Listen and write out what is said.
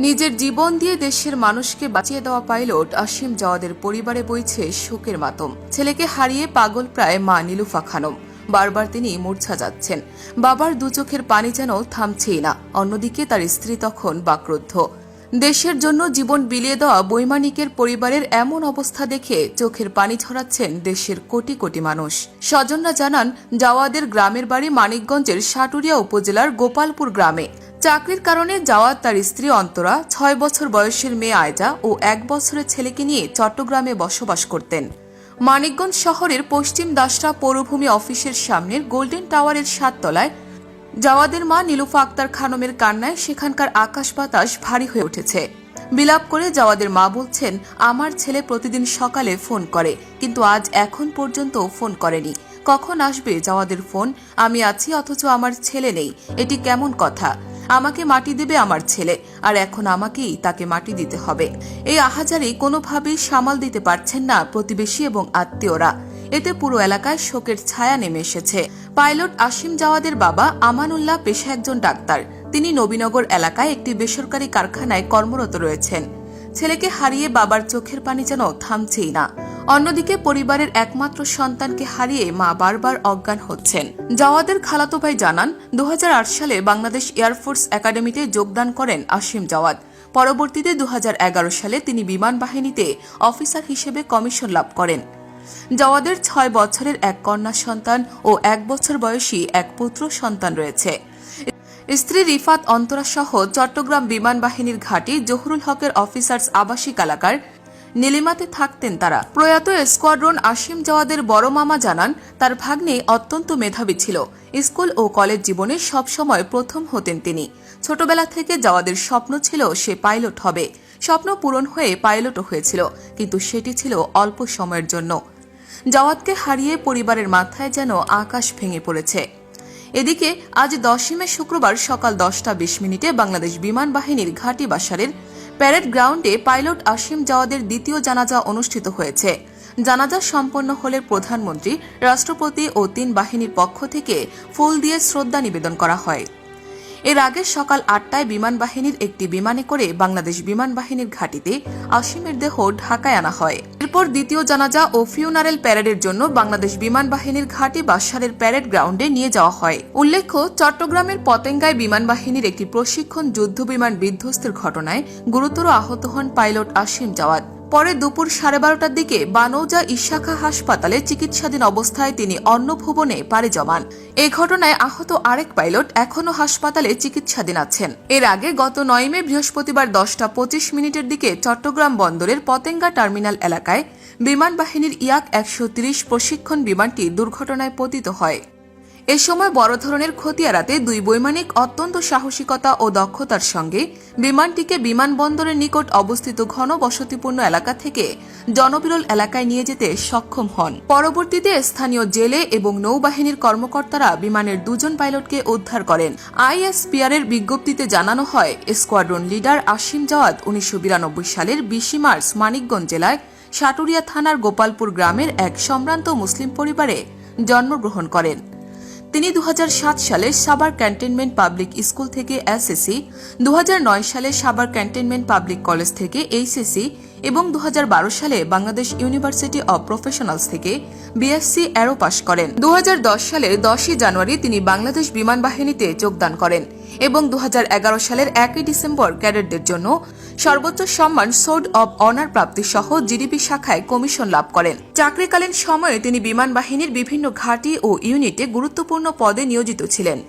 নিজের জীবন দিয়ে দেশের মানুষকে বাঁচিয়ে দেওয়া পাইলট আসিম জাওয়াদের পরিবারে বইছে শোকের মাতম। ছেলেকে হারিয়ে পাগল প্রায় মা নীলুফা খানম। বারবার তিনি মূর্ছা যাচ্ছেন। বাবার দু চোখের পানি যেন থামছেই না। অন্যদিকে তার স্ত্রী তখন বাক্রুদ্ধ। দেশের জন্য জীবন বিলিয়ে দেওয়া বৈমানিকের পরিবারের এমন অবস্থা দেখে চোখের পানি ঝরাচ্ছেন দেশের কোটি কোটি মানুষ। স্বজনরা জানান, জাওয়াদের গ্রামের বাড়ি মানিকগঞ্জের সাটুরিয়া উপজেলার গোপালপুর গ্রামে। চাকরির কারণে জাওয়াদ তার স্ত্রী অন্তরা, 6 বছর বয়সের মেয়ে আয়জা ও 1 বছরের ছেলেকে নিয়ে চট্টগ্রামে বসবাস করতেন। মানিকগঞ্জ শহরের পশ্চিম দাসরা পৌরভূমি অফিসের সামনের গোল্ডেন টাওয়ারের 7 তলায় জাওয়াদের মা নীলুফা আক্তার খানমের কান্নায় সেখানকার আকাশ বাতাস ভারী হয়ে উঠেছে। বিলাপ করে জাওয়াদের মা বলছেন, আমার ছেলে প্রতিদিন সকালে ফোন করে, কিন্তু আজ এখন পর্যন্ত ফোন করেনি। কখন আসবে জাওয়াদের ফোন? আমি আছি অথচ আমার ছেলে নেই, এটি কেমন কথা? আমাকে মাটি দেবে আমার ছেলে, আর এখন আমাকেই তাকে মাটি দিতে হবে। এই আহাজারি কোনোভাবেই সামাল দিতে পারছেন না প্রতিবেশী এবং আত্মীয়রা। এতে পুরো এলাকায় শোকের ছায়া নেমে এসেছে। পাইলট আসিম জাওয়াদের বাবা আমানুল্লাহ পেশা একজন ডাক্তার। তিনি নবীনগর এলাকায় একটি বেসরকারি কারখানায় কর্মরত রয়েছেন। ছেলেকে হারিয়ে বাবার চোখের পানি যেন থামছেই না। অন্যদিকে পরিবারের একমাত্র সন্তানকে হারিয়ে মা বারবার অজ্ঞান হচ্ছেন। জাওয়াদের খালাতো ভাই জানান, 2008 সালে বাংলাদেশ এয়ারফোর্স একাডেমিতে যোগদান করেন আসিম জাওয়াদ। পরবর্তীতে 2011 সালে তিনি বিমান বাহিনীতে অফিসার হিসেবে কমিশন লাভ করেন। জাওয়াদের 6 বছরের এক কন্যা সন্তান ও 1 বছর বয়সী এক পুত্র সন্তান রয়েছে। স্ত্রী রিফাত অন্তরা সহ চট্টগ্রাম বিমান বাহিনীর ঘাঁটি জহুরুল হকের অফিসার্স আবাসিক এলাকার নীলিমাতে থাকতেন তারা। প্রয়াত স্কোয়াড্রন আসিম জাওয়াদের বড় মামা জানান, তার ভাগ্নে অত্যন্ত মেধাবী ছিল। স্কুল ও কলেজ জীবনে সবসময় প্রথম হতেন তিনি। ছোটবেলা থেকে জাওয়াদের স্বপ্ন ছিল সে পাইলট হবে। স্বপ্ন পূরণ হয়ে পাইলটও হয়েছিল, কিন্তু সেটি ছিল অল্প সময়ের জন্য। জাওয়াদকে হারিয়ে পরিবারের মাথায় যেন আকাশ ভেঙে পড়েছে। এদিকে আজ 10 মে শুক্রবার সকাল 10:20 বাংলাদেশ বিমান বাহিনীর ঘাঁটি বাসারের প্যারেড গ্রাউন্ডে পাইলট আসিম জাওয়াদের দ্বিতীয় জানাজা অনুষ্ঠিত হয়েছে। জানাজা সম্পন্ন হলে প্রধানমন্ত্রী, রাষ্ট্রপতি ও 3 বাহিনীর পক্ষ থেকে ফুল দিয়ে শ্রদ্ধা নিবেদন করা হয়। এর আগে সকাল 8টায় বিমান বাহিনীর একটি বিমানে করে বাংলাদেশ বিমান বাহিনীর ঘাঁটিতে আসিমের দেহ ঢাকায় আনা হয়। এরপর দ্বিতীয় জানাজা ও ফিউনারেল প্যারেডের জন্য বাংলাদেশ বিমান বাহিনীর ঘাঁটি বাসারের প্যারেড গ্রাউন্ডে নিয়ে যাওয়া হয়। উল্লেখ্য, চট্টগ্রামের পতেঙ্গায় বিমান বাহিনীর একটি প্রশিক্ষণ যুদ্ধ বিমান বিধ্বস্তের ঘটনায় গুরুতর আহত হন পাইলট আসিম জাওয়াদ। পরে দুপুর 12:30টার দিকে বানৌজা ইশাখা হাসপাতালে চিকিৎসাধীন অবস্থায় তিনি অন্নভুবনে পাড়ি জমান। এই ঘটনায় আহত আরেক পাইলট এখনও হাসপাতালে চিকিৎসাধীন আছেন। এর আগে গত 9 মে বৃহস্পতিবার 10:25 দিকে চট্টগ্রাম বন্দরের পতেঙ্গা টার্মিনাল এলাকায় বিমান বাহিনীর ইয়াক 130 প্রশিক্ষণ বিমানটি দুর্ঘটনায় পতিত হয়। এ সময় বড় ধরনের ক্ষতি এড়াতে 2 বৈমানিক অত্যন্ত সাহসিকতা ও দক্ষতার সঙ্গে বিমানটিকে বিমানবন্দরের নিকট অবস্থিত ঘন বসতিপূর্ণ এলাকা থেকে জনবিরল এলাকায় নিয়ে যেতে সক্ষম হন। পরবর্তীতে স্থানীয় জেলে এবং নৌবাহিনীর কর্মকর্তারা বিমানের 2 জন পাইলটকে উদ্ধার করেন। আইএসপিআর এর বিজ্ঞপ্তিতে জানানো হয়, স্কোয়াড্রন লিডার আসিম জাওয়াদ 1992 সালের 20 মার্চ মানিকগঞ্জ জেলায় সাটুরিয়া থানার গোপালপুর গ্রামের এক সম্ভ্রান্ত মুসলিম পরিবারে জন্মগ্রহণ করেন। তিনি 2007 সালে সাভার ক্যান্টনমেন্ট পাবলিক স্কুল থেকে এসএসসি, 2009 সালে সাভার ক্যান্টনমেন্ট পাবলিক কলেজ থেকে এইচএসসি এবং 2012 সালে বাংলাদেশ ইউনিভার্সিটি অব প্রফেশনালস থেকে বিএসসি এরো পাশ করেন। 2010 সালের 10 জানুয়ারি তিনি বাংলাদেশ বিমান বাহিনীতে যোগদান করেন এবং 2011 সালের 1 ডিসেম্বর ক্যাডেটদের জন্য সর্বোচ্চ সম্মান সোর্ড অব অনার প্রাপ্তি সহ জিডিপি শাখায় কমিশন লাভ করেন। চাকরিকালীন সময়ে তিনি বিমান বাহিনীর বিভিন্ন ঘাঁটি ও ইউনিটে গুরুত্বপূর্ণ পদে নিয়োজিত ছিলেন।